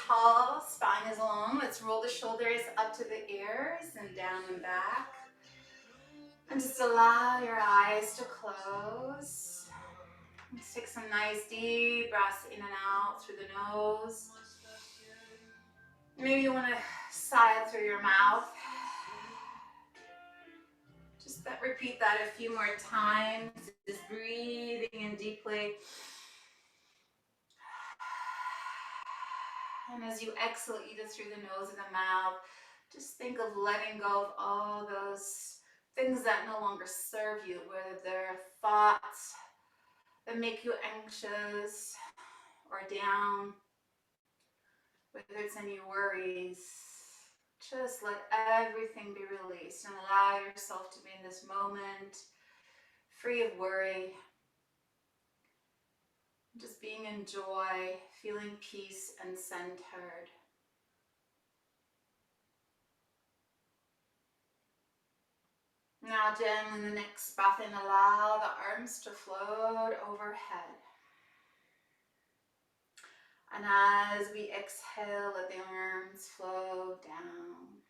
tall, spine is long. Let's roll the shoulders up to the ears and down and back. And just allow your eyes to close. Let's take some nice deep breaths in and out through the nose. Maybe you want to sigh through your mouth. Just repeat that a few more times. Just breathing in deeply. And as you exhale either through the nose or the mouth, just think of letting go of all those things that no longer serve you, whether they're thoughts that make you anxious or down, whether it's any worries. Just let everything be released and allow yourself to be in this moment, free of worry, just being in joy, feeling peace and centered. Now gently in the next breath in, allow the arms to float overhead. And as we exhale, let the arms flow down.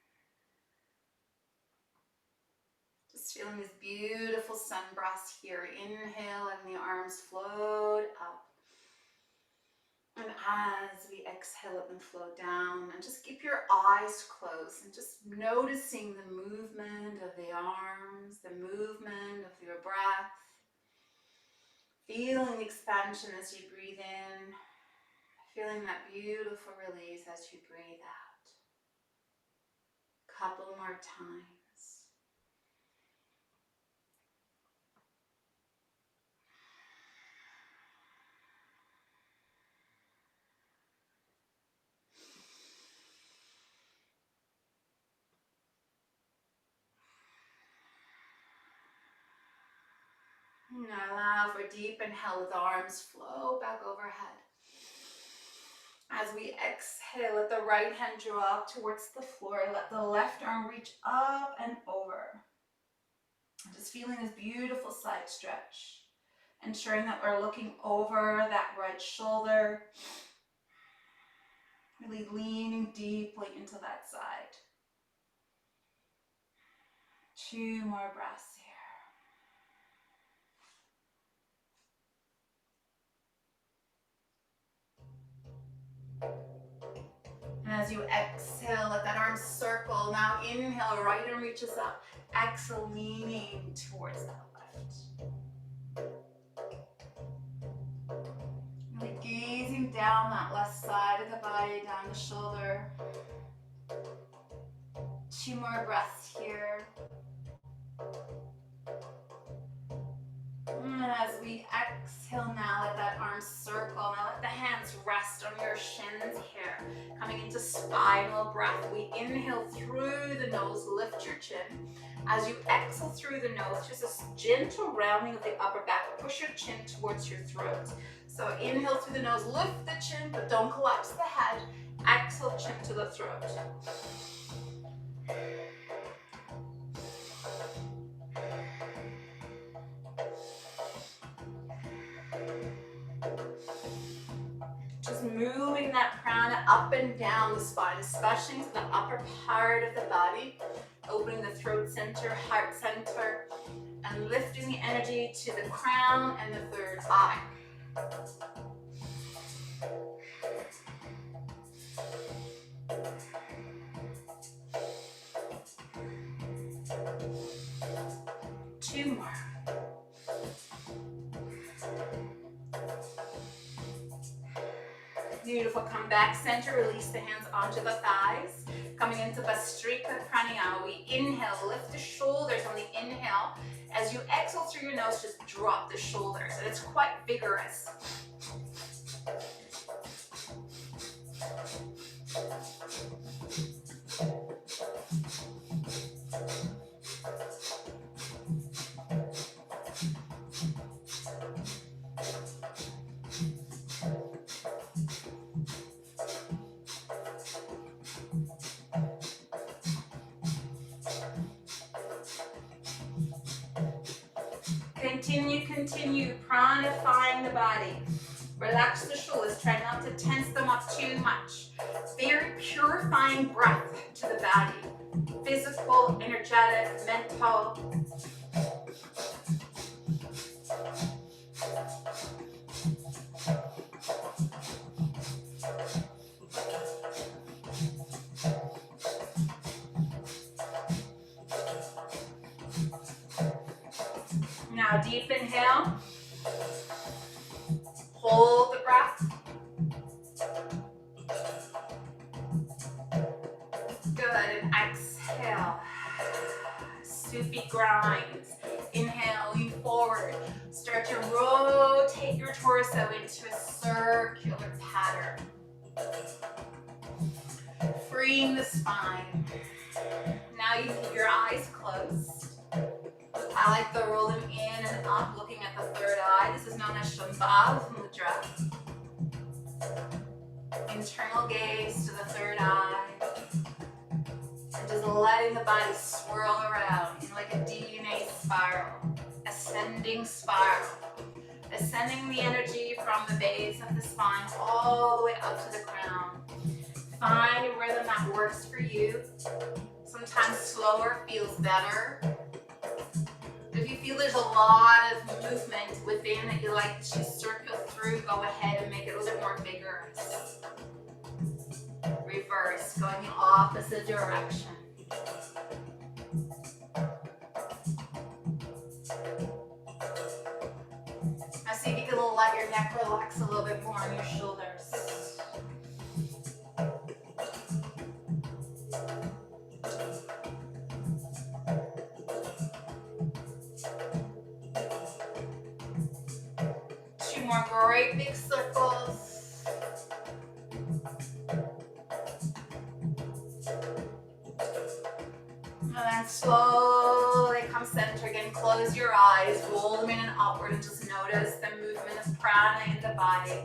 Just feeling this beautiful sun breath here. Inhale, and the arms float up. And as we exhale, let them flow down. And just keep your eyes closed and just noticing the movement of the arms, the movement of your breath. Feeling the expansion as you breathe in. Feeling that beautiful release as you breathe out. Couple more times. Now allow for a deep inhale with the arms flow back overhead. As we exhale, let the right hand drop towards the floor. Let the left arm reach up and over. Just feeling this beautiful side stretch. Ensuring that we're looking over that right shoulder. Really leaning deeply into that side. 2 more breaths here. And as you exhale, let that arm circle. Now inhale, right arm reaches up. Exhale, leaning towards that left. Really gazing down that left side of the body, down the shoulder. 2 more breaths here. And as we exhale now, let that arm circle. Now let the hands rest on your shins here. Coming into spinal breath. We inhale through the nose, lift your chin. As you exhale through the nose, just a gentle rounding of the upper back. Push your chin towards your throat. So inhale through the nose, lift the chin, but don't collapse the head. Exhale, chin to the throat. Just moving that prana up and down the spine, especially to the upper part of the body. Opening the throat center, heart center, and lifting the energy to the crown and the third eye. Two more. Beautiful. Come back center, release the hands onto the thighs. Coming into Bhastrika Pranayama, we inhale, lift the shoulders on the inhale. As you exhale through your nose, just drop the shoulders. And it's quite vigorous. Continue pranifying the body. Relax the shoulders. Try not to tense them up too much. very purifying breath to the body. Physical, energetic, mental. Now deep inhale. Hold the breath. Good, and exhale. Soupy grinds. Inhale, lean forward. Start to rotate your torso into a circular pattern. Freeing the spine. Now you keep your eyes closed. I like to roll them in and up, looking at the third eye. This is known as Shambhav Mudra. Internal gaze to the third eye. And just letting the body swirl around in like a DNA spiral. Ascending spiral. Ascending the energy from the base of the spine all the way up to the crown. Find a rhythm that works for you. Sometimes slower feels better. If you feel there's a lot of movement within that you like to circle through, go ahead and make it a little bit more vigorous. Reverse, going the opposite direction. Now see if you can let your neck relax a little bit more on your shoulders. Two more great big circles. And then slowly come center again. Close your eyes, roll them in and upward, and just notice the movement of prana in the body.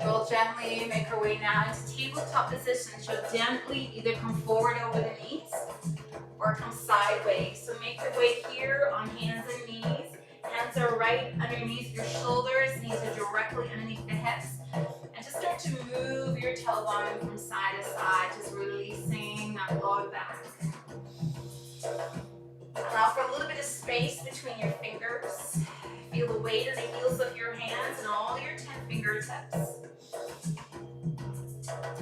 We'll gently make our way now into tabletop position. So gently either come forward over the knees or come sideways. So make your way here on hands and knees. Hands are right underneath your shoulders. Knees are directly underneath the hips. And just start to move your tailbone from side to side, just releasing that low back. Allow for a little bit of space between your fingers. Feel the weight of the heels of your hands and all your 10 fingertips.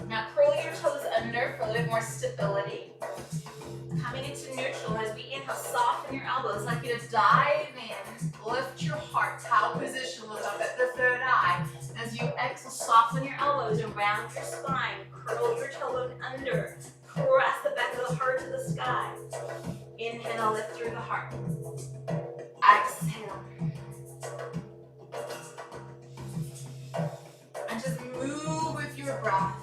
Now curl your toes under for a little bit more stability. Coming into neutral as we inhale, soften your elbows, like you to dive in, lift your heart, cow position, look up at the third eye. As you exhale, soften your elbows around your spine, curl your tailbone under, press the back of the heart to the sky. Inhale, lift through the heart. Exhale. And just move with your breath.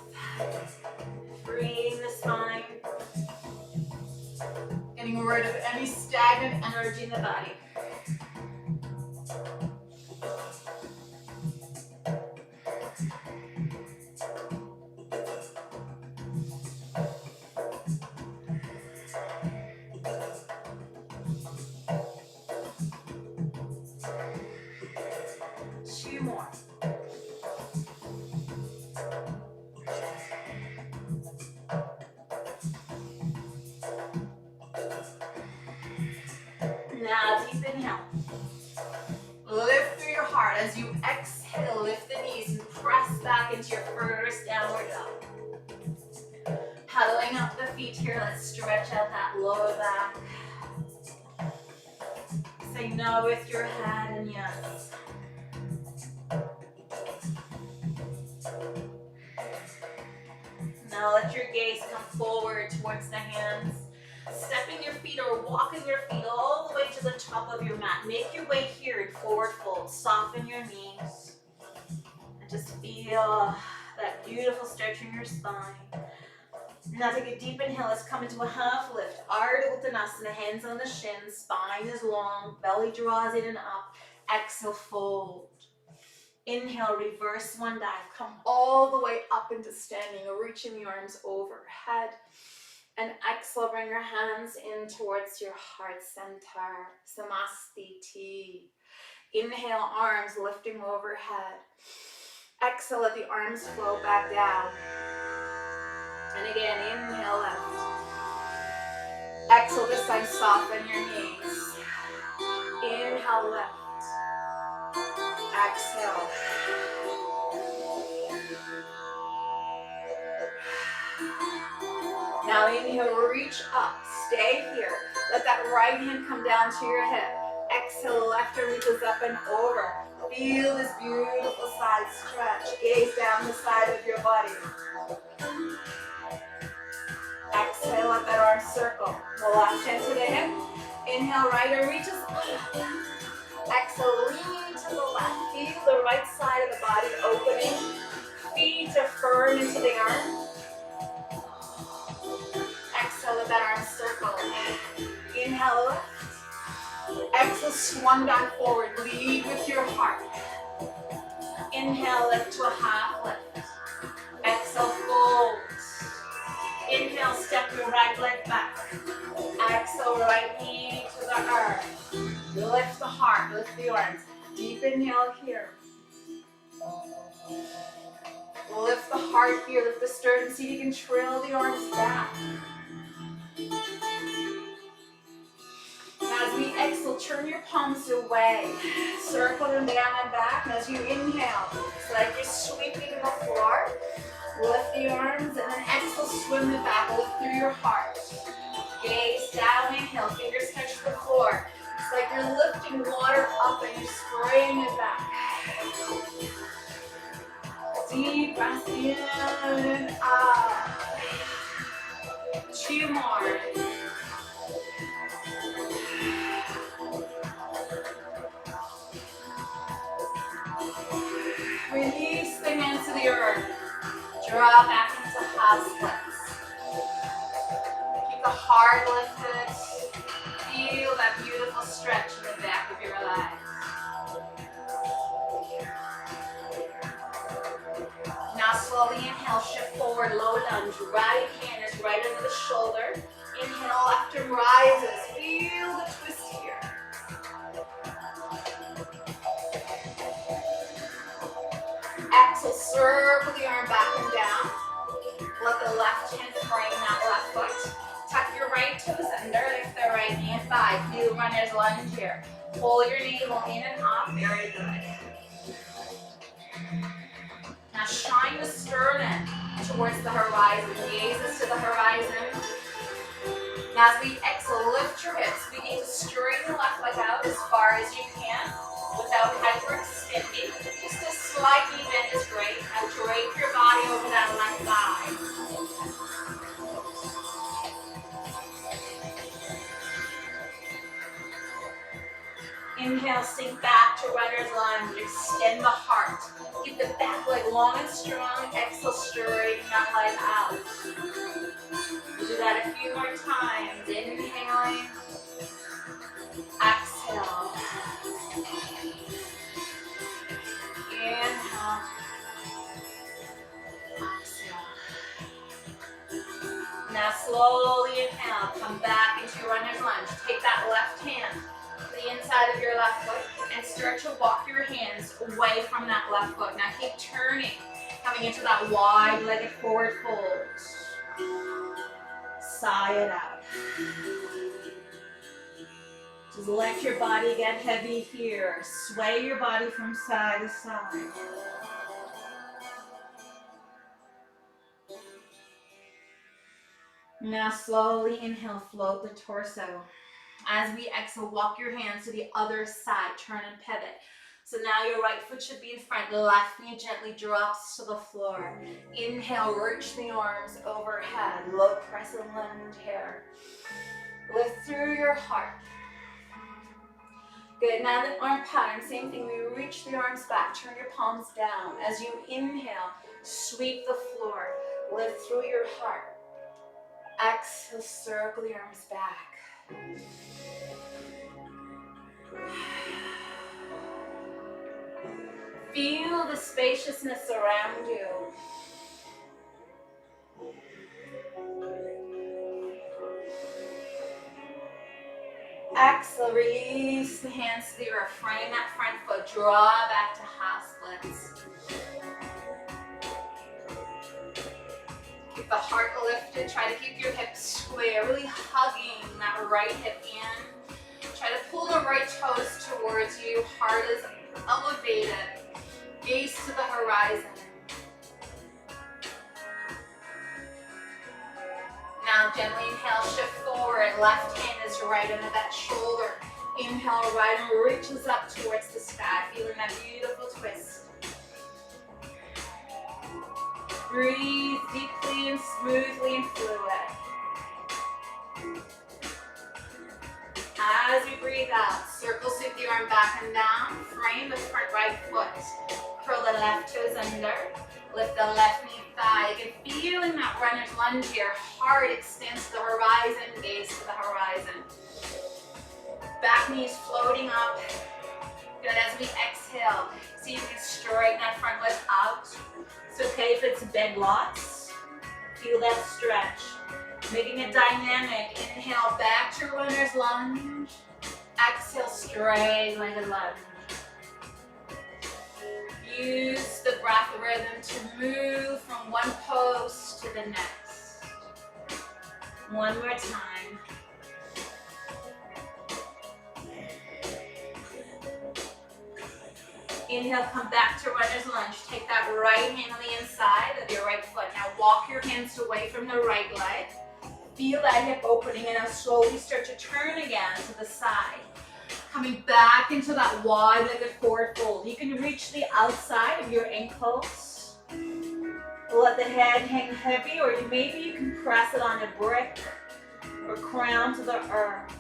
Freeing the spine. Getting rid of any stagnant energy in the body. Two more. Now deep inhale. Lift through your heart. As you exhale, lift the knees and press back into your first downward dog. Huddling up the feet here. Let's stretch out that lower back. Say no with your head and yes. Now let your gaze come forward towards the hands. Stepping your feet or walking your feet all the way to the top of your mat. Make your way here in forward fold. Soften your knees. And just feel that beautiful stretch in your spine. Now take a deep inhale. Let's come into a half lift. Ardha Uttanasana, hands on the shins. Spine is long. Belly draws in and up. Exhale, fold. Inhale, reverse one dive. Come all the way up into standing, reaching the arms overhead. And exhale, bring your hands in towards your heart center. Samastiti. Inhale, arms lifting overhead. Exhale, let the arms float back down. And again, inhale, left. Exhale, this time soften your knees. Inhale, left. Exhale. Now inhale, reach up, stay here. Let that right hand come down to your hip. Exhale, left arm reaches up and over. Feel this beautiful side stretch. Gaze down the side of your body. Exhale, let that arm circle. The left hand to the hip. Inhale, right arm reaches up. Exhale, lean to the left. Feel the right side of the body opening. Feet are firm into the arm. Exhale, let that arm circle. Inhale, left. Exhale, swan down forward. Lead with your heart. Inhale, lift to a half lift. Exhale, fold. Inhale, step your right leg back. Exhale, right knee to the earth. Lift the heart, lift the arms. Deep inhale here. Lift the heart here, lift the sternum. See if you can trail the arms back. As we exhale, turn your palms away. Circle them down and back. And as you inhale, it's like you're sweeping the floor. Lift the arms and then exhale, swim it back. Lift through your heart. Gaze down, inhale, fingers touch the floor. It's like you're lifting water up and you're spraying it back. Deep breath in and out. 2 more. Release the hands to the earth. Draw back into half splits. Keep the heart lifted. Feel that beautiful stretch in the back of your legs. Now slowly inhale, shift forward, low lunge. Right hand is right under the shoulder. Inhale, left arm rises. Feel the twist here. Exhale, circle the arm back and down. Let the left hand frame that left foot. Tuck your right toes under, lift the right knee and thigh. Feel runner's lunge here. Pull your navel in and up, very good. Now shine the sternum towards the horizon. Gazes to the horizon. Now as we exhale, lift your hips. Begin to straighten the left leg out as far as you can without hyperextending. Just a slight knee bend is great. Now drape your body over that left thigh. Inhale, sink back to runner's lunge. Extend the heart. Keep the back leg long and strong. Exhale, straighten that leg out. We'll do that a few more times. Inhaling. Exhale. Inhale. Exhale. Now slowly inhale. Come back into your runner's lunge. Take that left hand to the inside of your left foot and start to walk your hands away from that left foot. Now keep turning, coming into that wide-legged forward fold. Sigh it out. Just let your body get heavy here. Sway your body from side to side. Now slowly inhale, float the torso. As we exhale, walk your hands to the other side, turn and pivot. So now your right foot should be in front, left knee gently drops to the floor. Inhale, reach the arms overhead, low crescent lunge here. Lift through your heart. Good, now the arm pattern, same thing, we reach the arms back, turn your palms down. As you inhale, sweep the floor, lift through your heart. Exhale, circle the arms back. Feel the spaciousness around you. Exhale, release the hands to the earth. Frame that front draw back to half splits. Keep the heart lifted. Try to keep your hips square, really hugging that right hip in. Try to pull the right toes towards you. Heart is elevated. Gaze to the horizon. Now gently inhale, shift forward. Left hand is right under that shoulder. Inhale, right arm reaches up towards the sky. Feeling that beautiful twist. Breathe deeply and smoothly and fluid. As you breathe out, circle sweep the arm back and down. Frame the front right foot. Curl the left toes under. Lift the left knee thigh. Again, feeling that runner's lunge here. Heart extends to the horizon, gaze to the horizon. Back knees floating up. Good, as we exhale, see if you can straighten that front leg out. It's okay if it's bed lots. Feel that stretch. Making it dynamic. Inhale, back to runner's lunge. Exhale, straight legged lunge. Use the breath rhythm to move from one pose to the next. One more time. Inhale, come back to runner's lunge. Take that right hand on the inside of your right foot. Now walk your hands away from the right leg. Feel that hip opening and now slowly start to turn again to the side. Coming back into that wide-legged forward fold. You can reach the outside of your ankles. Let the head hang heavy, or maybe you can press it on a brick or crown to the earth.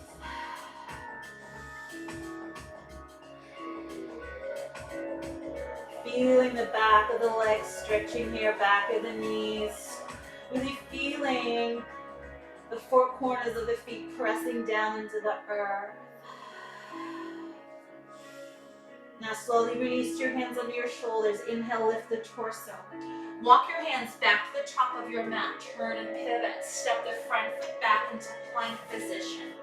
Feeling the back of the legs stretching here, back of the knees. Really feeling the four corners of the feet pressing down into the earth. Now slowly release your hands under your shoulders. Inhale, lift the torso. Walk your hands back to the top of your mat. Turn and pivot. Step the front foot back into plank position.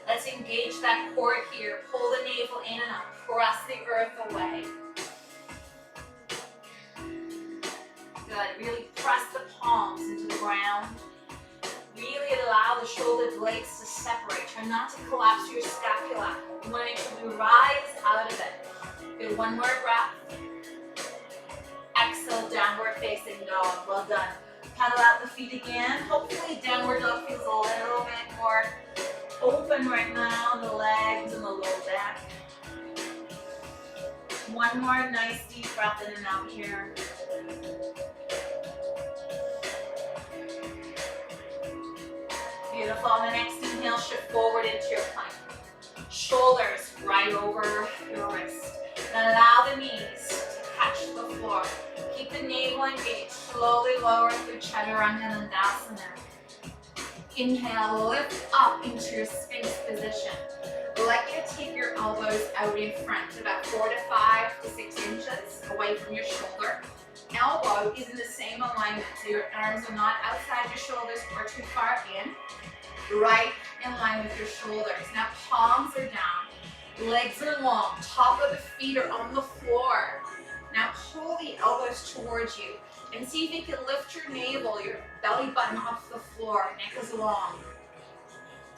Let's engage that core here. Pull the navel in and up. Press the earth away. Good. Really press the palms into the ground. Really allow the shoulder blades to separate. Try not to collapse your scapula. You want to make sure we rise out of it. Good. One more breath. Exhale, downward facing dog. Well done. Paddle out the feet again. Hopefully downward dog feels a little bit more open right now. The legs and the low back. One more nice deep breath in and out here. Beautiful. On the next inhale, shift forward into your plank. Shoulders right over your wrist. And allow the knees to catch the floor. Keep the navel engaged. Slowly lower through Chaturanga and Dandasana. Inhale, lift up into your Sphinx position. Like you take your elbows out in front, about 4 to 5 to 6 inches away from your shoulder. Elbow is in the same alignment, so your arms are not outside your shoulders or too far in. Right in line with your shoulders. Now palms are down, legs are long, top of the feet are on the floor. Now pull the elbows towards you and see if you can lift your navel, your belly button off the floor, neck is long.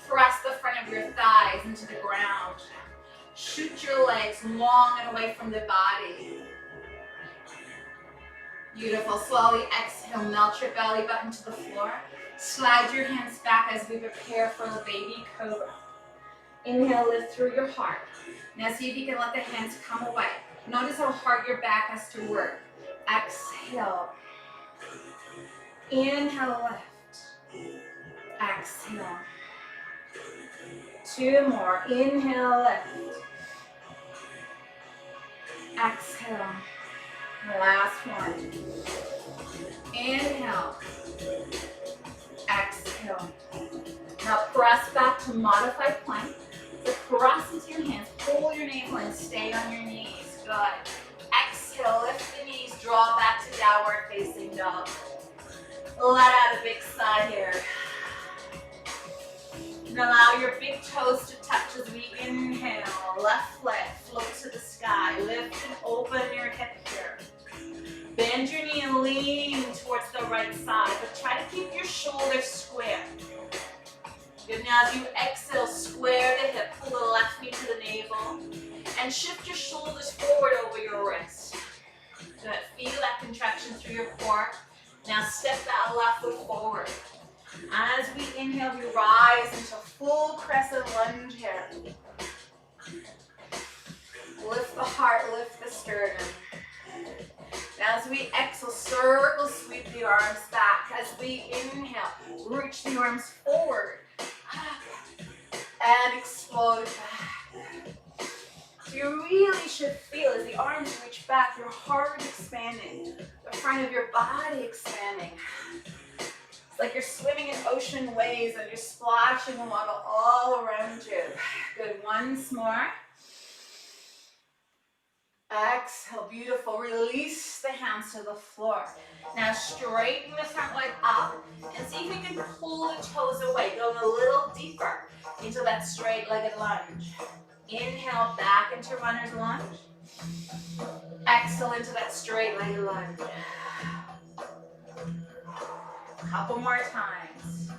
Press the front of your thighs into the ground. Shoot your legs long and away from the body. Beautiful. Slowly exhale, melt your belly button to the floor. Slide your hands back as we prepare for the baby cobra. Inhale, lift through your heart. Now see if you can let the hands come away. Notice how hard your back has to work. Exhale. Inhale, lift. Exhale. 2 more. Inhale, lift. Exhale. Last one. Inhale. Exhale. Now press back to modified plank. So press into your hands. Pull your navel and stay on your knees. Good. Exhale. Lift the knees. Draw back to downward facing dog. Let out a big sigh here. And allow your big toes to touch as we inhale. Left leg float to the sky. Lift and open your hip here. Bend your knee and lean towards the right side, but try to keep your shoulders square. Good. Now as you exhale, square the hip, pull the left knee to the navel, and shift your shoulders forward over your wrist. Good. Feel that contraction through your core. Now step that left foot forward. As we inhale, we rise into full crescent lunge here. Lift the heart, lift the sternum. Now as we exhale, circle sweep the arms back. As we inhale, reach the arms forward. And explode back. You really should feel as the arms reach back, your heart expanding, the front of your body expanding. It's like you're swimming in ocean waves and you're splashing water all around you. Good, once more. Exhale, beautiful. Release the hands to the floor. Now straighten the front leg up and see if you can pull the toes away, going a little deeper into that straight-legged lunge. Inhale back into runner's lunge. Exhale into that straight-legged lunge. Couple more times.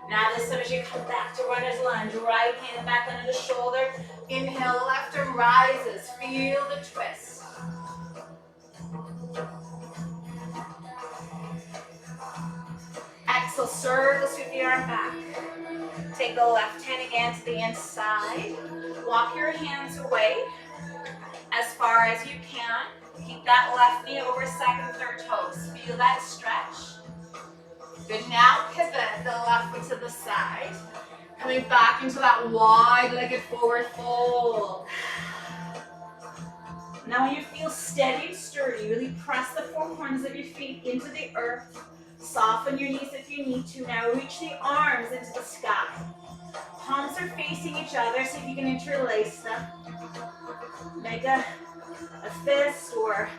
Now this time as you come back to runner's lunge, right hand back under the shoulder. Inhale, left arm rises. Feel the twist. Exhale, circle, sweep the arm back. Take the left hand again to the inside. Walk your hands away as far as you can. Keep that left knee over second, third toes. Feel that stretch. Good, now pivot the left foot to the side. Coming back into that wide-legged forward fold. Now when you feel steady and sturdy, really press the four corners of your feet into the earth. Soften your knees if you need to. Now reach the arms into the sky. Palms are facing each other, so if you can interlace them. Make a fist or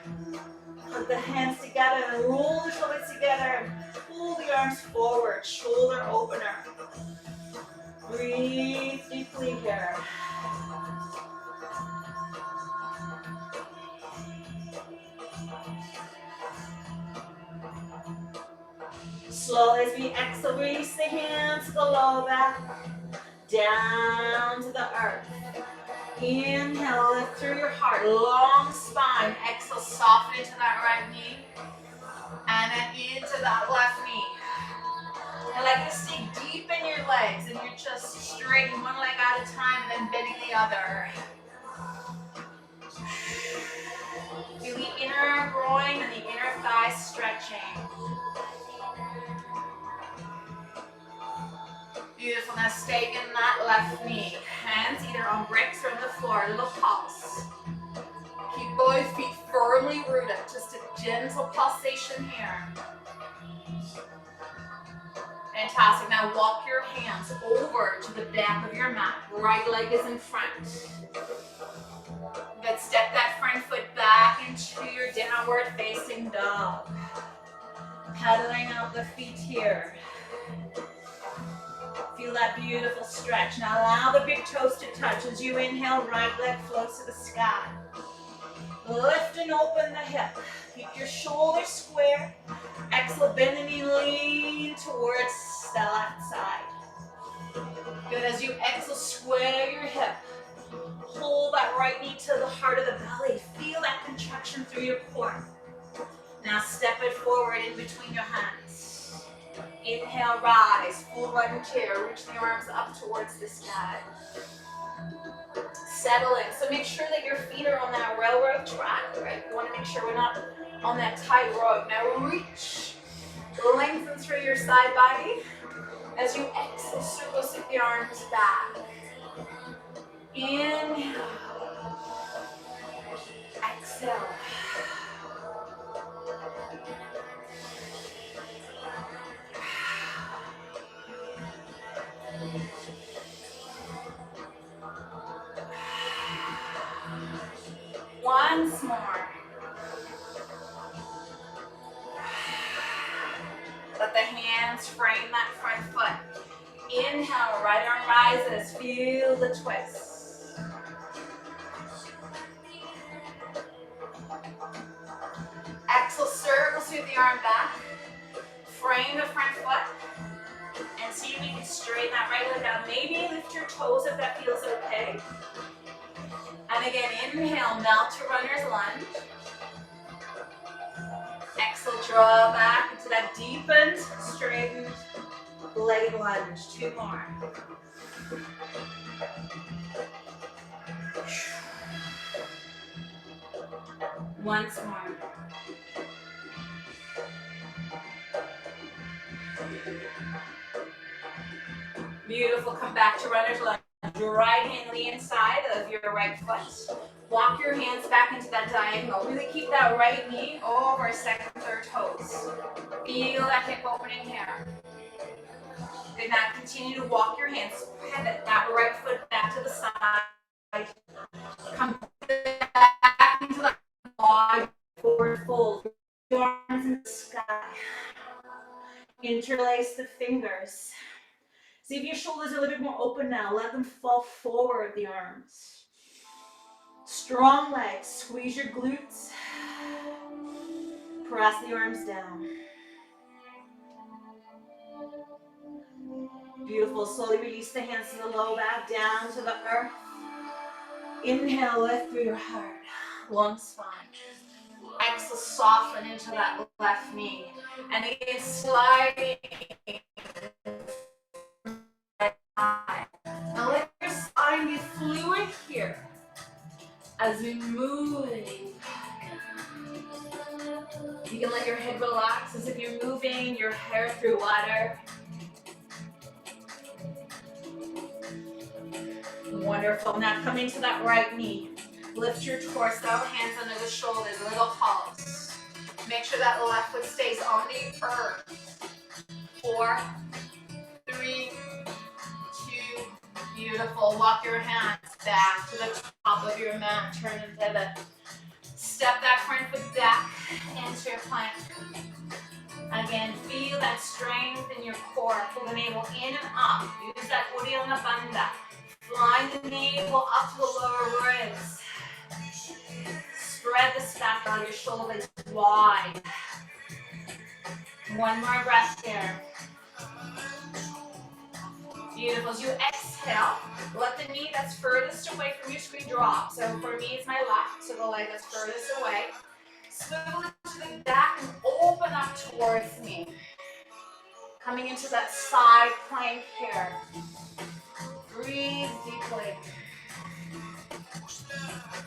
hug the hands together and roll the shoulders together and pull the arms forward, shoulder opener. Breathe deeply here. Slowly as we exhale, release the hands to the low back, down to the earth. Inhale, lift through your heart, long spine. Exhale, soften into that right knee, and then into that left knee. I like to stay deep in your legs, and you're just straightening one leg at a time, and then bending the other. Feel the inner groin and the inner thigh stretching. Beautiful. Now stay in that left knee. Hands either on bricks or on the floor. A little pulse. Keep both feet firmly rooted. Just a gentle pulsation here. Fantastic. Now walk your hands over to the back of your mat. Right leg is in front. Good. Step that front foot back into your downward facing dog. Pedaling out the feet here. Feel that beautiful stretch. Now allow the big toes to touch. As you inhale, right leg floats to the sky. Lift and open the hip. Keep your shoulders square. Exhale, bend the knee, lean towards the left side. Good, as you exhale, square your hip. Hold that right knee to the heart of the belly. Feel that contraction through your core. Now step it forward in between your hands. Inhale, rise, full running chair. Reach the arms up towards the sky. Settling. So make sure that your feet are on that railroad track, right? You want to make sure we're not on that tight road. Now reach. Lengthen through your side body. As you exhale, circle sweep the arms back. Inhale. Exhale. once more. Let the hands frame that front foot. Inhale, right arm rises. Feel the twist. Exhale, circle through the arm back. Frame the front foot. And see if you can straighten that right leg out. Maybe lift your toes if that feels okay. And again, inhale, melt to runner's lunge. Exhale, draw back into that deepened, straightened leg lunge. 2 more. Once more. Beautiful. Come back to runner's lunge. Right hand on the inside of your right foot. Walk your hands back into that diagonal. Really keep that right knee over second, third toes. Feel that hip opening here. Good. Now continue to walk your hands. Pivot that right foot back to the side. Come back into the wide forward fold. Your arms in the sky. Interlace the fingers. See if your shoulders are a little bit more open now. Let them fall forward, the arms. Strong legs. Squeeze your glutes. Press the arms down. Beautiful. Slowly release the hands to the low back, down to the earth. Inhale, lift through your heart. Long spine. Exhale, soften into that left knee. And again, sliding. Now let your spine be fluid here as we move. You can let your head relax as if you're moving your hair through water. Wonderful. Now come into that right knee. Lift your torso, hands under the shoulders, little pulse. Make sure that left foot stays on the earth. 4, 3, 2, beautiful. Walk your hands back to the top of your mat. Turn and pivot. Step that front foot back into your plank. Again, feel that strength in your core. Pull the navel in and up. Use that Uddiyana Bandha. Flying the navel up to the lower ribs. Spread the back on your shoulders wide. One more breath here. Beautiful. As you exhale, let the knee that's furthest away from your screen drop. So for me, it's my left, so the leg that's furthest away. Swivel it to the back and open up towards me. Coming into that side plank here. Breathe deeply.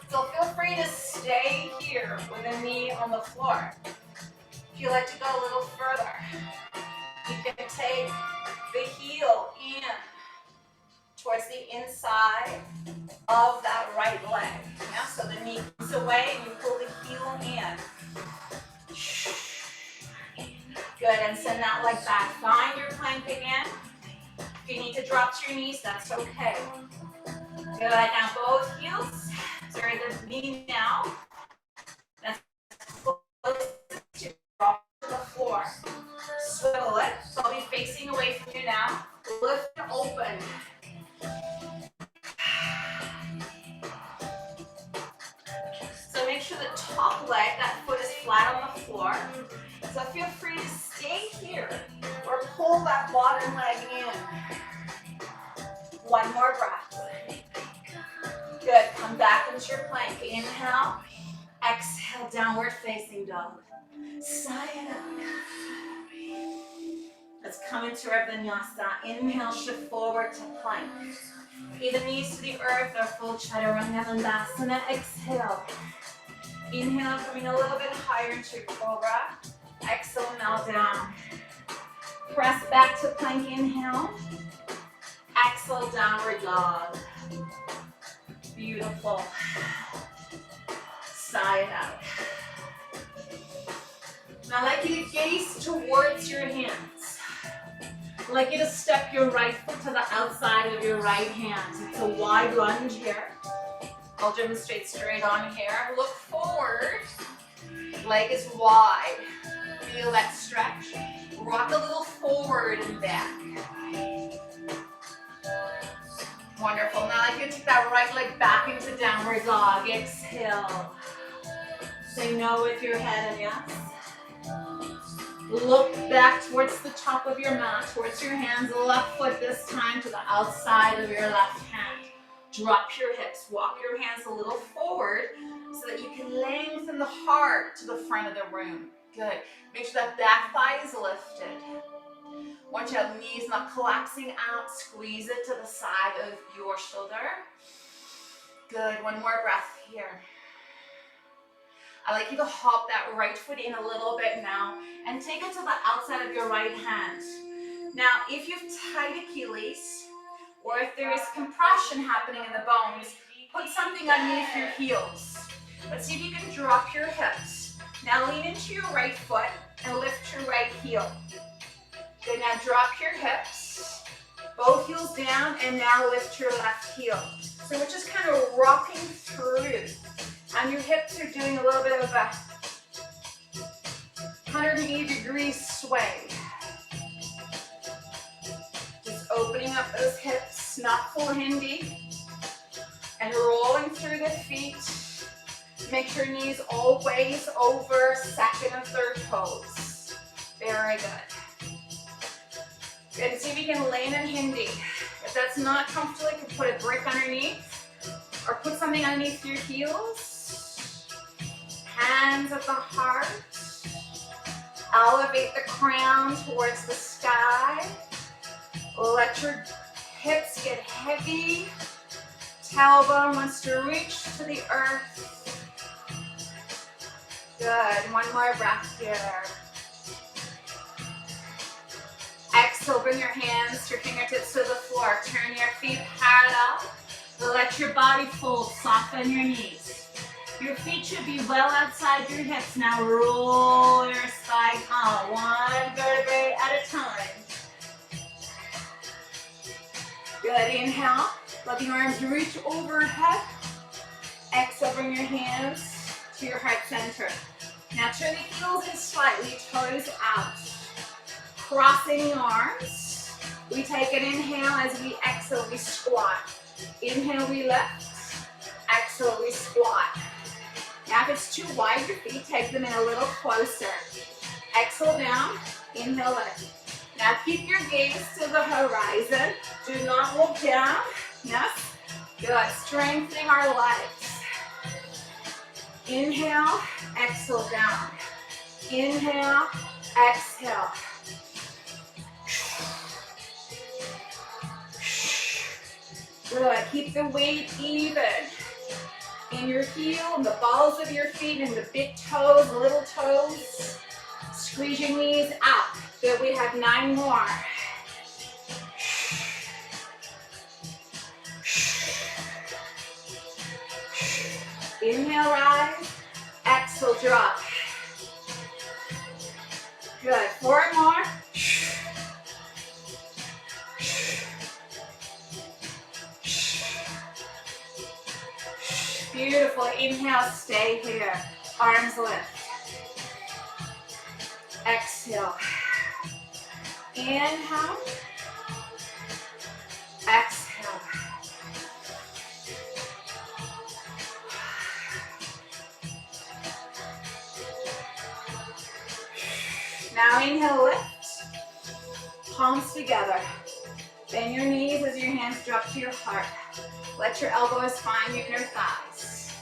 So feel free to stay here with a knee on the floor. If you like to go a little further, you can take the heel in towards the inside of that right leg. Yeah? So the knee comes away and you pull the heel in. Good, and send that leg back. Find your plank again. If you need to drop to your knees, that's okay. Good, now both heels. Sorry, the knee now. That's close to drop to the floor. Swivel it. So I'll be facing away from you now. Lift and open. So make sure the top leg, that foot is flat on the floor. So feel free to stay here or pull that bottom leg in. One more breath. Good. Come back into your plank. Inhale. Exhale, downward facing dog. Sigh it out. Let's come into our vinyasa. Inhale, shift forward to plank. Either knees to the earth or full chaturanga dandasana. Exhale. Inhale, coming a little bit higher into cobra. Exhale, melt down. Press back to plank. Inhale. Exhale, downward dog. Beautiful. Sigh it out. Now I'd like you to gaze towards your hands. I'd like you to step your right foot to the outside of your right hand. It's a wide lunge here. I'll demonstrate straight on here. Look forward. Leg is wide. Feel that stretch. Rock a little forward and back. Wonderful. Now I can take that right leg back into downward dog. Exhale. Say no with your head and yes. Look back towards the top of your mat, towards your hands. Left foot this time to the outside of your left hand. Drop your hips. Walk your hands a little forward so that you can lengthen the heart to the front of the room. Good. Make sure that back thigh is lifted. Watch out, knees not collapsing out. Squeeze it to the side of your shoulder. Good. One more breath here. I'd like you to hop that right foot in a little bit now and take it to the outside of your right hand. Now, if you've tight Achilles, or if there is compression happening in the bones, put something underneath your heels. Let's see if you can drop your hips. Now lean into your right foot and lift your right heel. Good, now drop your hips, both heels down, and now lift your left heel. So we're just kind of rocking through. And your hips are doing a little bit of a 180-degree sway. Just opening up those hips, not full Hindi. And rolling through the feet. Make sure knees always over second and third toes. Very good. Good, and see if you can lay in Hindi. If that's not comfortable, you can put a brick underneath or put something underneath your heels. Hands at the heart. Elevate the crown towards the sky. Let your hips get heavy. Tailbone wants to reach to the earth. Good. One more breath here. Exhale, bring your hands, your fingertips to the floor. Turn your feet parallel. Let your body fold. Soften your knees. Your feet should be well outside your hips. Now roll your spine out, one vertebrae at a time. Good, inhale. Let the arms reach overhead. Exhale, bring your hands to your heart center. Now turn the heels in slightly, toes out. Crossing the arms. We take an inhale. As we exhale, we squat. Inhale, we lift. Exhale, we squat. Now if it's too wide, your feet, take them in a little closer. Exhale down, inhale lift. Now keep your gaze to the horizon. Do not look down. Yes? Good. Strengthening our legs. Inhale, exhale down. Inhale, exhale. Good. Keep the weight even. In your heel, in the balls of your feet, in the big toes, the little toes. Squeeze your knees out. Good, we have 9 more. Inhale, rise. Exhale, drop. Good, 4 more. Beautiful. Inhale, stay here. Arms lift. Exhale. Inhale. Exhale. Now inhale, lift. Palms together. Bend your knees as your hands drop to your heart. Let your elbows find your inner thighs.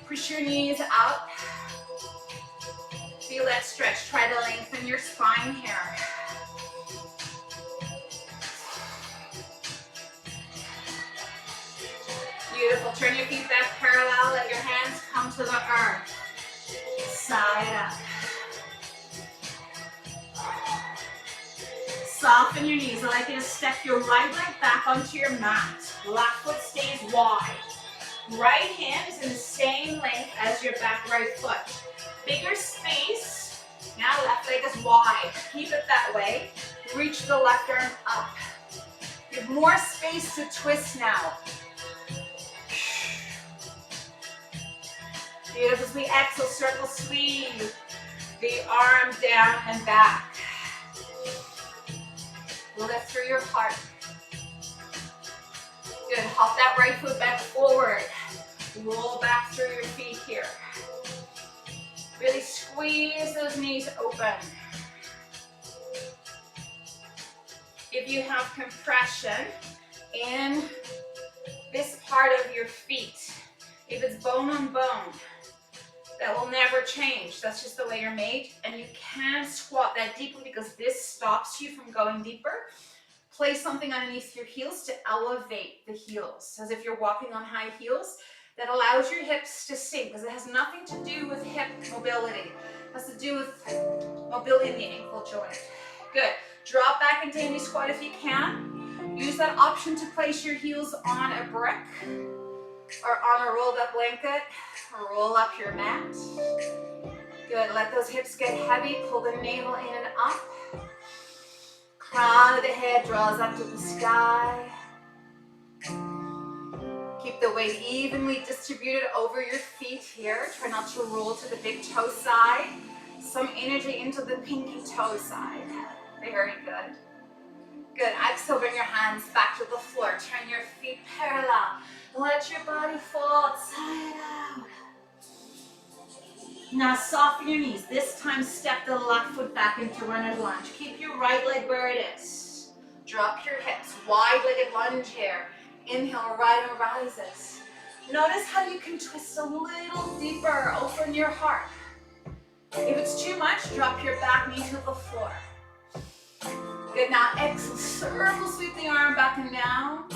Push your knees out. Feel that stretch. Try to lengthen your spine here. Beautiful. Turn your feet back parallel. Let your hands come to the earth. Side up. Soften your knees. I'd like you to step your right leg back onto your mat. Left foot stays wide. Right hand is in the same length as your back right foot. Bigger space. Now left leg is wide. Keep it that way. Reach the left arm up. You have more space to twist now. Beautiful. As we exhale, circle squeeze the arms down and back. Lift through your heart. Good. Hop that right foot back forward. Roll back through your feet here. Really squeeze those knees open. If you have compression in this part of your feet, if it's bone on bone, that will never change. That's just the way you're made. And you can't squat that deeply because this stops you from going deeper. Place something underneath your heels to elevate the heels, as if you're walking on high heels. That allows your hips to sink, because it has nothing to do with hip mobility. It has to do with mobility in the ankle joint. Good. Drop back into any squat if you can. Use that option to place your heels on a brick or on a rolled up blanket. Roll up your mat. Good. Let those hips get heavy. Pull the navel in and up. Crown of the head draws up to the sky. Keep the weight evenly distributed over your feet here. Try not to roll to the big toe side. Some energy into the pinky toe side. Very good. Good. Exhale, bring your hands back to the floor. Turn your feet parallel. Let your body fall side out. Now soften your knees. This time step the left foot back into runner's lunge. Keep your right leg where it is. Drop your hips. Wide-legged lunge here. Inhale, right arm rises. Notice how you can twist a little deeper. Open your heart. If it's too much, drop your back knee to the floor. Good. Now exhale, circle sweep the arm back and down.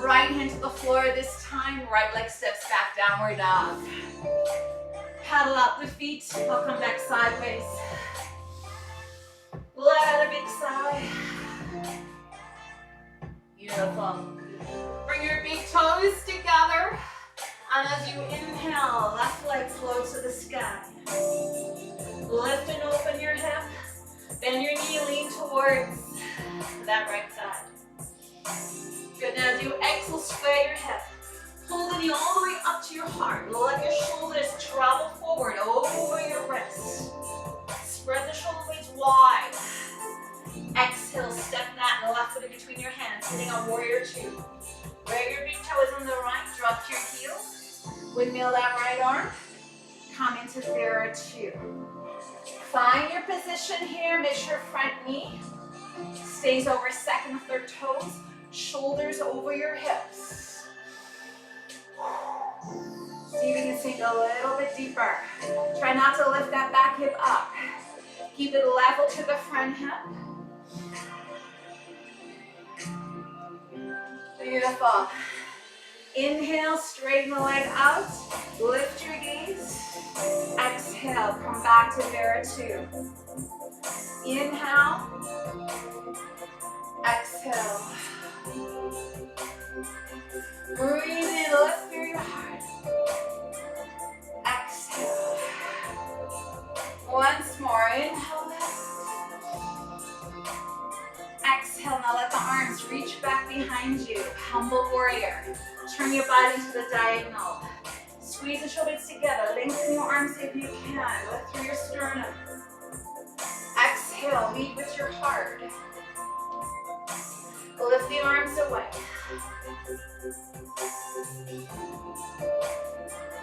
Right hand to the floor this time. Right leg steps back, downward dog. Paddle out the feet. I'll come back sideways. Let out a big sigh. Beautiful. Bring your big toes together. And as you inhale, left leg floats to the sky. Lift and open your hip. Bend your knee, lean towards that right side. Good. Now as you exhale, square your hip. Pull the knee all the way up to your heart. Let your shoulders travel forward over your wrists. Spread the shoulder blades wide. Exhale, step that left foot in between your hands, sitting on warrior two. Where your big toe is on the right, drop your heel. Windmill that right arm. Come into warrior two. Find your position here. Make sure front knee stays over second and third toes. Shoulders over your hips. See if you can sink a little bit deeper. Try not to lift that back hip up. Keep it level to the front hip. Beautiful. Inhale, straighten the leg out. Lift your gaze. Exhale, come back to Vera 2. Inhale. Exhale. Breathe in, lift through your heart. Exhale. Once more, inhale, lift. Exhale, now let the arms reach back behind you. Humble warrior. Turn your body to the diagonal. Squeeze the shoulders together. Lengthen your arms if you can. Lift through your sternum. Exhale, lead with your heart. Lift the arms away.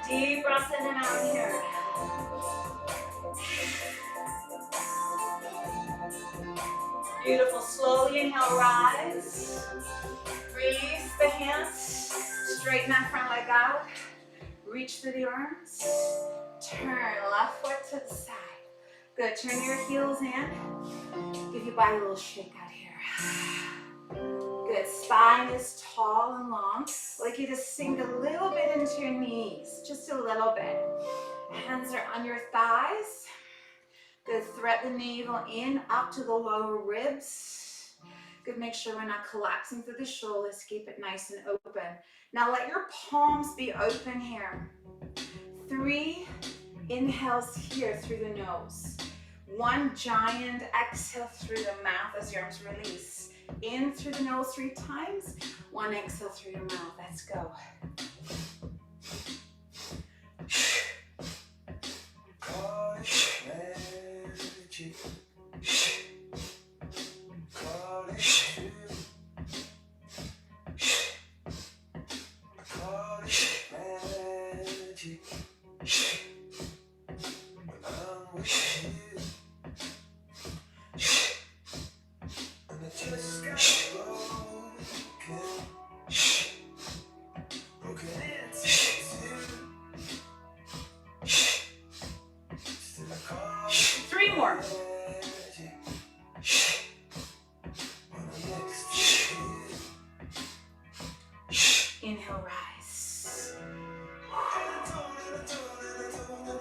Deep breaths in and out here. Beautiful. Slowly inhale, rise. Release the hands. Straighten that front leg out. Reach through the arms. Turn left foot to the side. Good. Turn your heels in. Give your body a little shake out here. Good. Spine is tall and long. I'd like you to sink a little bit into your knees. Just a little bit. Hands are on your thighs. Good. Thread the navel in up to the lower ribs. Good. Make sure we're not collapsing through the shoulders. Keep it nice and open. Now let your palms be open here. 3 inhales here through the nose. 1 giant exhale through the mouth as your arms release. In through the nose 3 times. 1 exhale through your mouth. Let's go. Three more. Inhale, rise.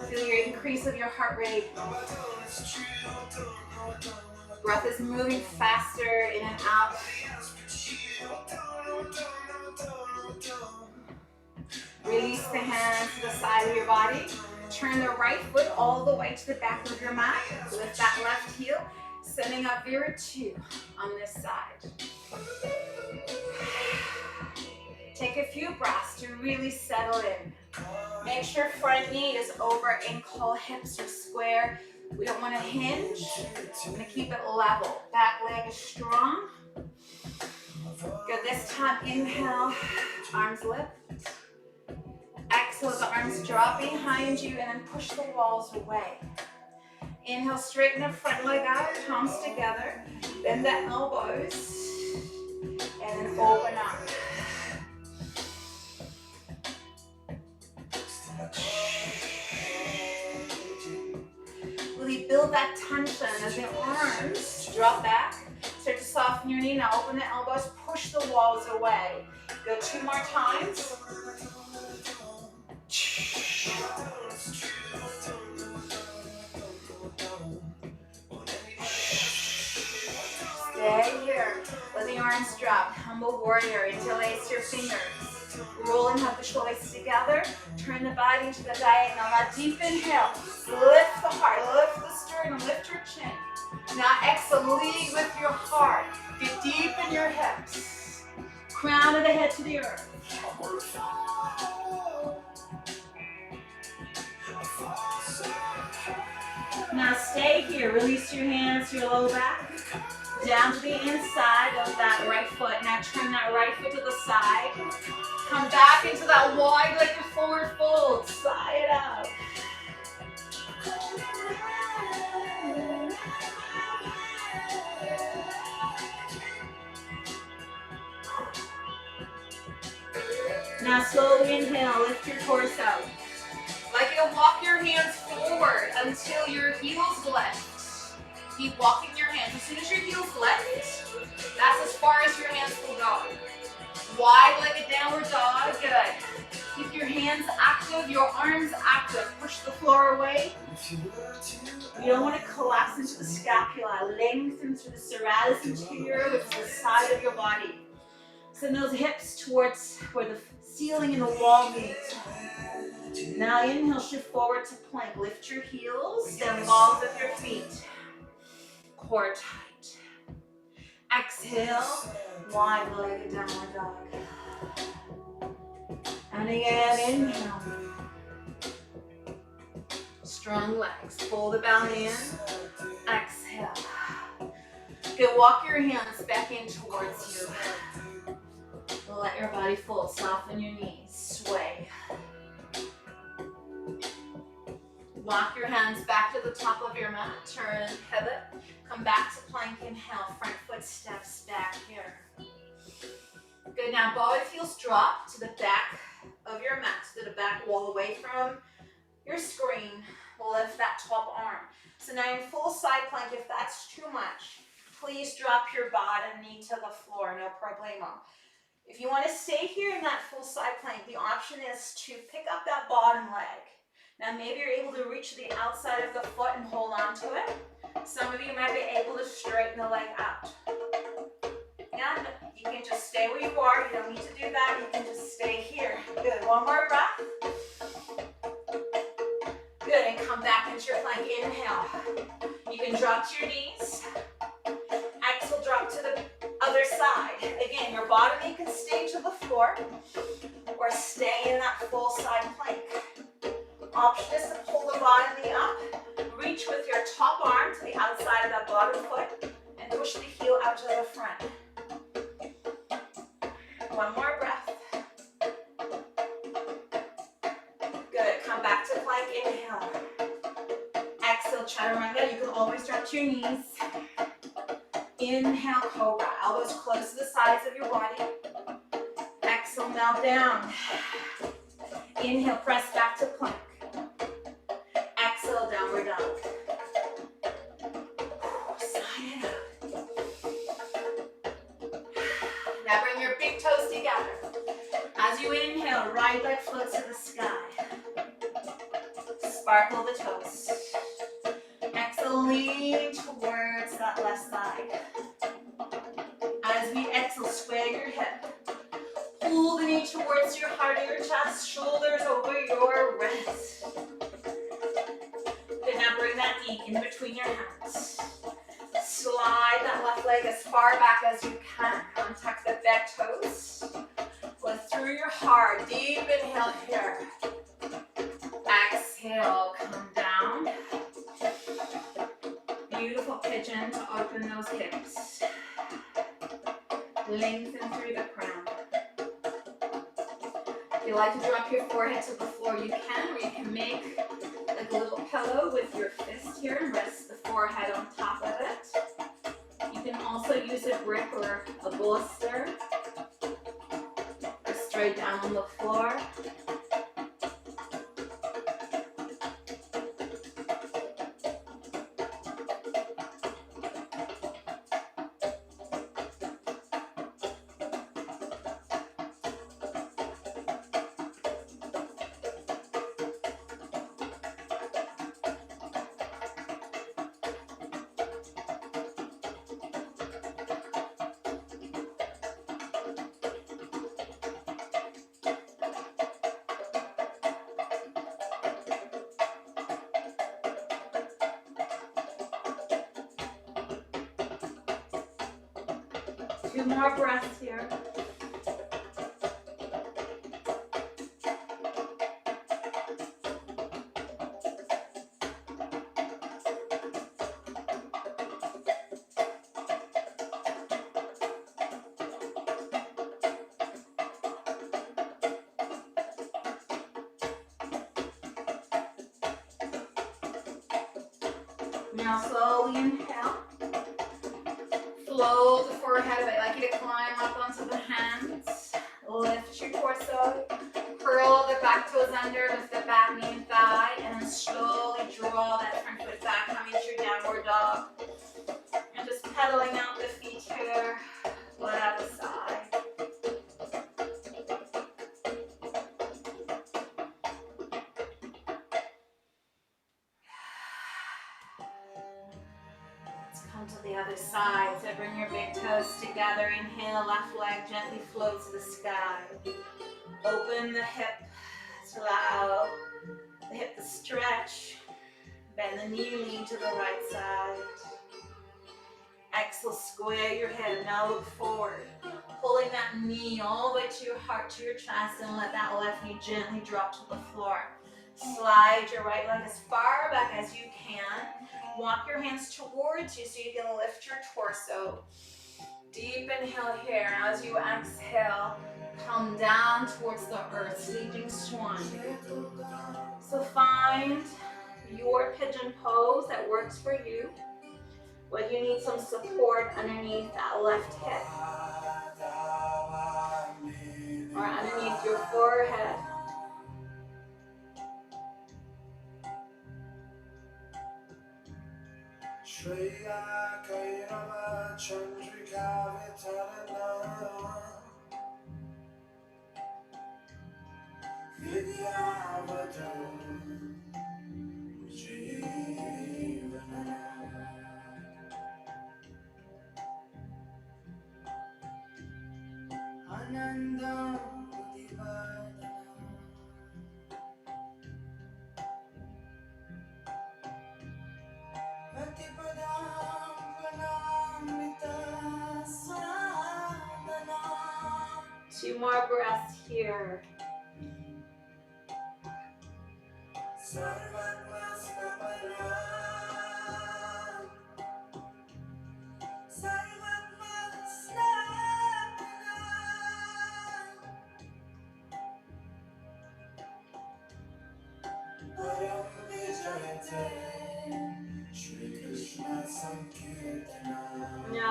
Feel your increase of your heart rate. Breath is moving faster in and out. Release the hands to the side of your body. Turn the right foot all the way to the back of your mat. Lift that left heel, sending up your 2 on this side. Take a few breaths to really settle in. Make sure front knee is over ankle, hips are square. We don't want to hinge. I'm going to keep it level. Back leg is strong. Good. This time, inhale, arms lift. Exhale, the arms drop behind you and then push the walls away. Inhale, straighten the front leg out, palms together. Bend the elbows and then open up. Really build that tension as the arms drop back. Start to soften your knee. Now open the elbows, push the walls away. Go 2 more times. Stay here. Let the arms drop. Humble warrior. Interlace your fingers. Roll and hug the shoulders together. Turn the body into the diagonal. Now deep inhale. Lift the heart. Lift the sternum. Lift your chin. Now exhale. Lead with your heart. Get deep in your hips. Crown of the head to the earth. Now stay here. Release your hands to your low back. Down to the inside of that right foot. Now turn that right foot to the side. Come back into that wide-legged forward fold. Sigh it out. Now slowly inhale. Lift your torso. I'd like you to walk your hands forward until your heels lift. Keep walking your hands. As soon as your heels lift, that's as far as your hands will go. Wide-legged downward dog. Good. Keep your hands active, your arms active. Push the floor away. You don't want to collapse into the scapula. Lengthen through the serratus anterior, which is the side of your body. Send those hips towards where the ceiling and the wall meet. Now inhale, shift forward to plank. Lift your heels, stand balls with your feet. Core tight. Exhale, wide-legged downward dog. And again, inhale. Strong legs. Pull the belly in. Exhale. Good. Walk your hands back in towards you. Let your body fold. Soften your knees. Sway. Walk your hands back to the top of your mat. Turn, pivot. Come back to plank. Inhale. Front foot steps back here. Good. Now both heels drop to the back of your mat, to the back wall, away from your screen. Lift that top arm. So now in full side plank, if that's too much, please drop your bottom knee to the floor. No problemo. If you want to stay here in that full side plank, the option is to pick up that bottom leg. Now maybe you're able to reach the outside of the foot and hold on to it. Some of you might be able to straighten the leg out. And you can just stay where you are. You don't need to do that. You can just stay here. Good. One more breath. Good. And come back into your plank. Inhale. You can drop to your knees. Exhale, drop to the other side. Again, your bottom knee can stay to the floor or stay in that full side plank. Option is to pull the bottom knee up. Reach with your top arm to the outside of that bottom foot and push the heel out to the front. One more breath. Good. Come back to plank. Inhale. Exhale, chaturanga. You can always drop to your knees. Inhale, cobra. Elbows close to the sides of your body. Exhale, melt down. Inhale, press back to plank. Exhale, downward dog. Sign it out. Now bring your big toes together. As you inhale, right leg floats to the sky. Sparkle the toes. Exhale, lean towards that left side. As we exhale, sway your hip. Pull the knee towards your heart or your chest, shoulders over your wrist. Good, now bring that knee in between your hands. Slide that left leg as far back as you can. Contact the back toes. Go through your heart. Deep inhale here. Exhale, come down. Beautiful pigeon to open those hips. Lengthen through the crown. If you like to drop your forehead to the floor, you can, or you can make like a little pillow with your fist here and rest the forehead on top of it. You can also use a brick or a bolster, or straight down on the floor. Two more breaths here. Now slowly inhale. Flow the forehead away. I'd like you to climb up onto the hands. Lift your torso. Curl the back toes under, lift the back knee and thigh, and then slowly draw that front foot back, coming to your downward dog. And just pedaling out the feet here, let out the side. Come to the other side. So bring your big toes together. Inhale, left leg gently float to the sky. Open the hip to allow the hip to stretch. Bend the knee, lean to the right side. Exhale, square your head. Now look forward. Pulling that knee all the way to your heart, to your chest, and let that left knee gently drop to the floor. Slide your right leg as far back as you can. Walk your hands towards you so you can lift your torso. Deep inhale here. As you exhale, come down towards the earth, sleeping swan. So find your pigeon pose that works for you. Whether you need some support underneath that left hip or underneath your forehead. Shreya Kairava Chandrika Vitarana Vidyavadam Jivana Ananda Udivadana Vatipadam Pranamita Sadana. Two more breaths here. Now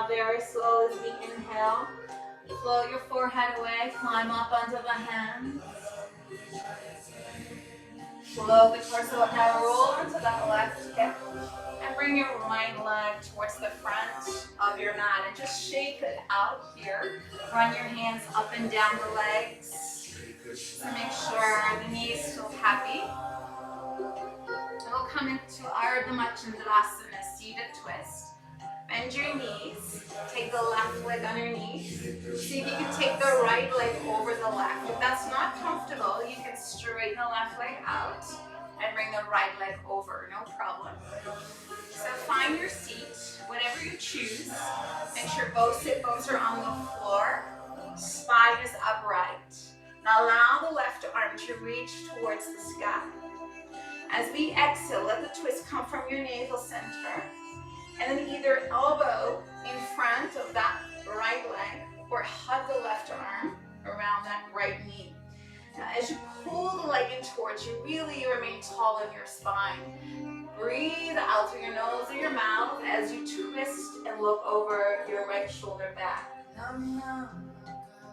very slow as we inhale. Float your forehead away, climb up onto the hands. Slow the torso up, now roll onto that left hip. And bring your right leg towards the front of your mat and just shake it out here. Run your hands up and down the legs to make sure the knees feel happy. And we'll come into Ardha Machandasana, seated twist. Bend your knees, take the left leg underneath. See if you can take the right leg over the left. If that's not comfortable, you can straighten the left leg out and bring the right leg over, no problem. So find your seat, whatever you choose. Make sure both sit bones are on the floor. Spine is upright. Now allow the left arm to reach towards the sky. As we exhale, let the twist come from your navel center. And then either elbow in front of that right leg or hug the left arm around that right knee. Now as you pull the leg in towards you, really remain tall in your spine. Breathe out through your nose or your mouth as you twist and look over your right shoulder back.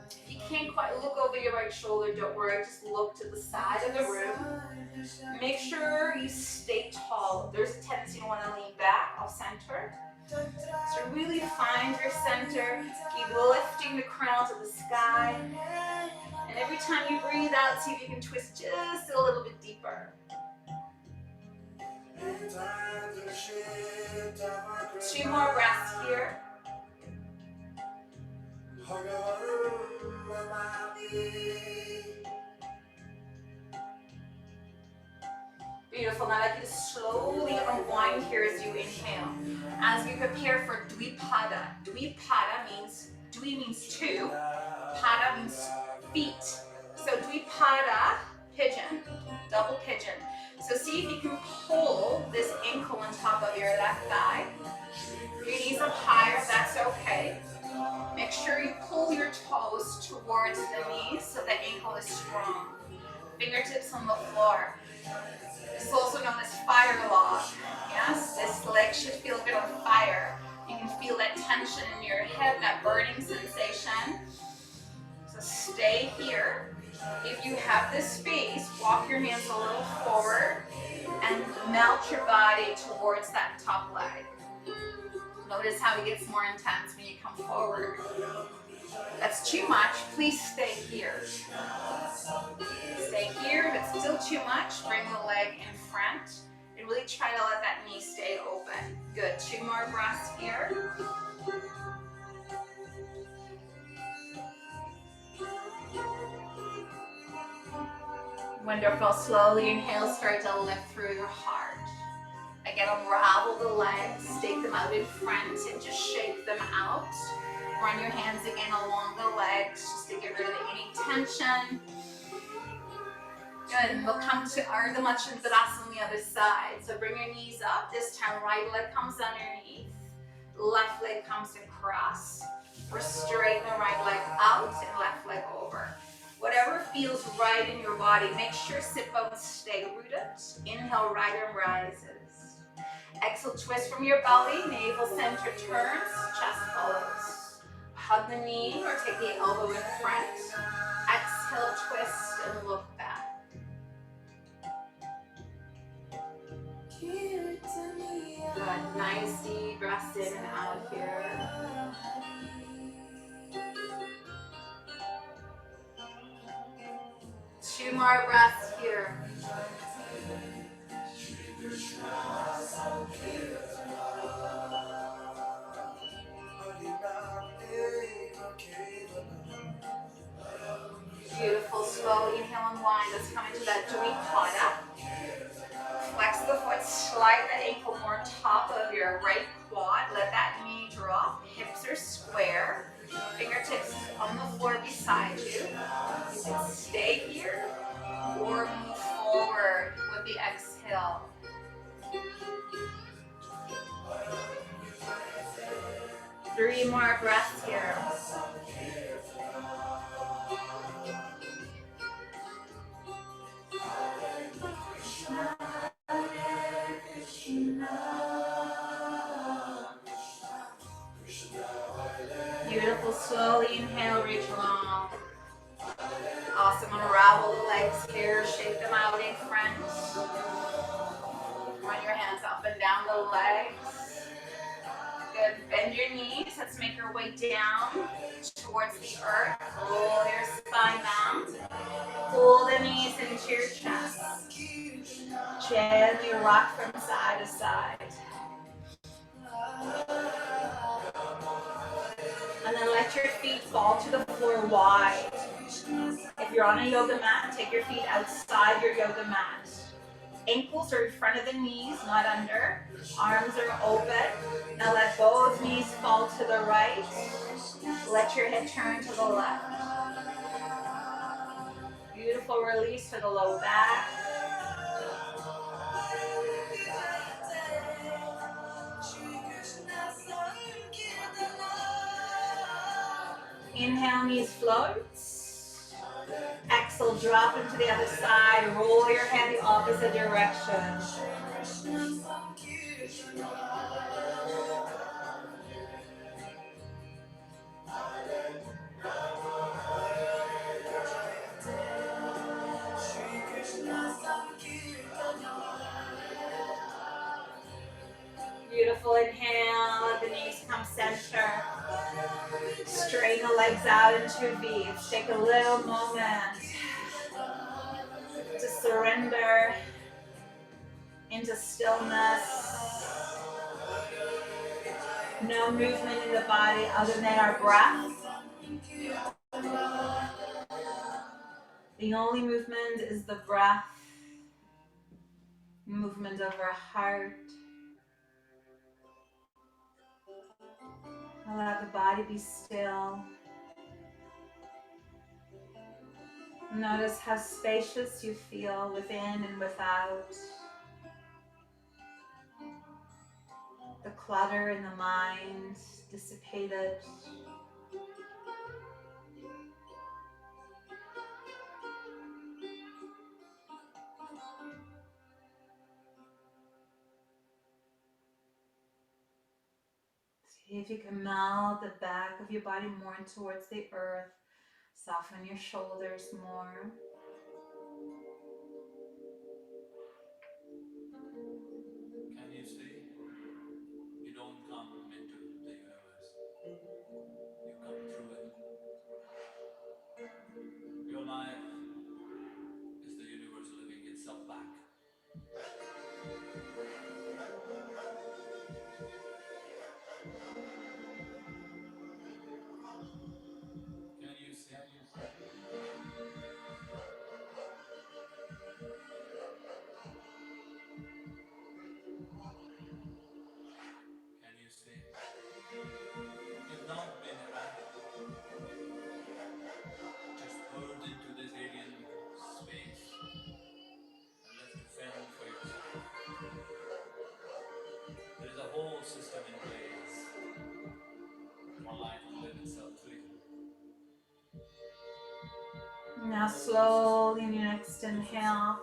If you can't quite look over your right shoulder, don't worry, just look to the side of the room. Make sure you stay tall. There's a tendency to want to lean back off center. So really find your center. Keep lifting the crown to the sky. And every time you breathe out, see if you can twist just a little bit deeper. 2 more breaths here. Beautiful. Now I'd like you to slowly unwind here as you inhale. As we prepare for Dvipada. Dvipada means, Dvi means 2, Pada means feet. So Dvipada, pigeon, double pigeon. So see if you can pull this ankle on top of your left thigh. Your knees up higher, if that's okay. Make sure you pull your toes towards the knees so the ankle is strong. Fingertips on the floor. This is also known as fire log. Yes, this leg should feel a bit on fire. You can feel that tension in your hip, that burning sensation. So stay here. If you have this space, walk your hands a little forward and melt your body towards that top leg. Notice how it gets more intense when you come forward. That's too much, please stay here. Stay here. If it's still too much, bring the leg in front and really try to let that knee stay open. Good, 2 more breaths here. Wonderful, slowly inhale, start to lift through your heart. Again, unravel the legs, stake them out in front and just shake them out. Run your hands again along the legs just to get rid of any tension. Good, and we'll come to Ardha Machandasana on the other side. So bring your knees up. This time, right leg comes underneath. Left leg comes across. Or straighten the right leg out and left leg over. Whatever feels right in your body, make sure sit bones stay rooted. Inhale, right arm rises. Exhale, twist from your belly, navel center turns, chest follows. Hug the knee or take the elbow in front. Exhale, twist and look back. Good, nice deep breaths in and out here. Two more breaths here. Beautiful, slow inhale and wind. Let's come into that Dvipada. Flex the foot, slide the ankle more top of your right quad. Let that knee drop. Hips are square. Fingertips on the floor beside you. You can stay here or move forward with the exhale. Three more breaths here. Beautiful. Slowly inhale, reach long. Awesome. Unravel the legs here. Shake them out in front. Run your hands up and down the legs. Good. Bend your knees. Let's make our way down towards the earth. Roll your spine down. Pull the knees into your chest. Gently rock from side to side. And then let your feet fall to the floor wide. If you're on a yoga mat, take your feet outside your yoga mat. Ankles are in front of the knees, not under. Arms are open. Now let both knees fall to the right. Let your head turn to the left. Beautiful release to the low back. Inhale, knees float. Exhale, drop into the other side. Roll your head the opposite direction. Beautiful. Inhale, let the knees come center. Straighten the legs out into V. Take a little moment to surrender into stillness. No movement in the body other than our breath. The only movement is the breath, movement of our heart. Allow the body be still. Notice how spacious you feel within and without. The clutter in the mind dissipated. See if you can melt the back of your body more towards the earth. Soften your shoulders more. Can you see? You don't come into the universe, you come through it. Your life is the universe living itself back. Can you see? Can you see? You've not been abandoned, just poured into this alien space and left to fend for yourself. There is a whole system in place for life to live itself through you. Now slowly in your next inhale,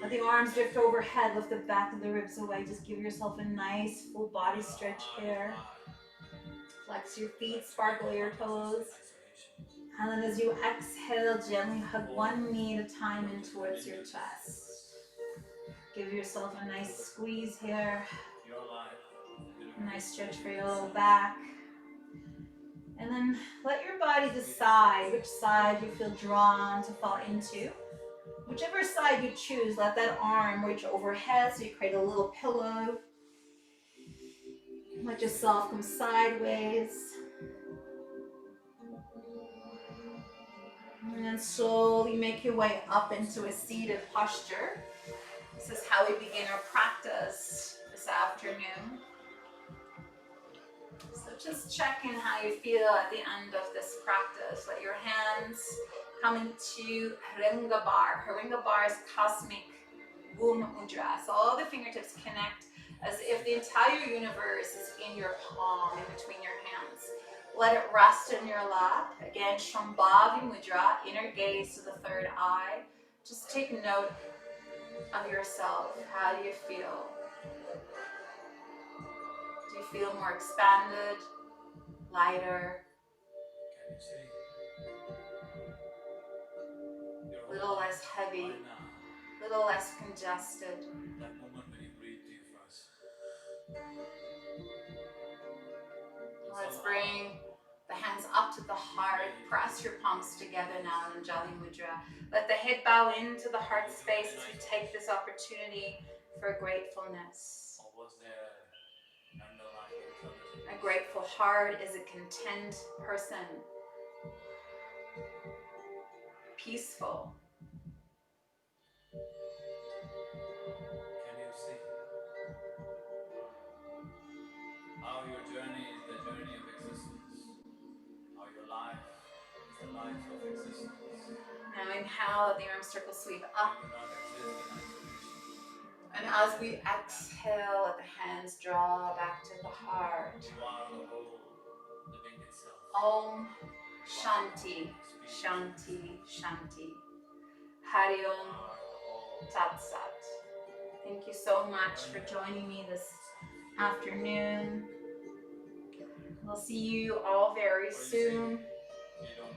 let the arms drift overhead, lift the back of the ribs away. Just give yourself a nice full body stretch here. Flex your feet, sparkle your toes. And then as you exhale, gently hug one knee at a time in towards your chest. Give yourself a nice squeeze here. Your life, A nice stretch for your low back. And then let your body decide which side you feel drawn to fall into. Whichever side you choose, let that arm reach overhead so you create a little pillow. Let yourself come sideways. And then slowly make your way up into a seated posture. This is how we begin our practice this afternoon. So just check in how you feel at the end of this practice. Let your hands come into Haringa Bar. Haringa Bar is cosmic womb mudra. So all the fingertips connect as if the entire universe is in your palm, in between your hands. Let it rest in your lap. Again, Shambhavi Mudra, inner gaze to the third eye. Just take note of yourself. How do you feel? Do you feel more expanded, lighter, Can you see your a whole little life less heavy, right now? a little less congested? That moment when you breathe deep first. And Let's somehow bring the hands up to the heart. Press your palms together now in Anjali Mudra. Let the head bow into the heart space as we take this opportunity for gratefulness. or was there an underlying intelligence? A grateful heart is a content person, peaceful. Can you see how your journey is the journey of existence? How your life is the life of existence? Now inhale, the arms circle sweep up. You do not exist in isolation. And as we exhale, let the hands draw back to the heart. You are the whole living itself. Om Shanti, Shanti, Shanti. Hari You Om are the whole Tat Sat. Thank you so much for joining me this afternoon. We'll see you all very soon. You don't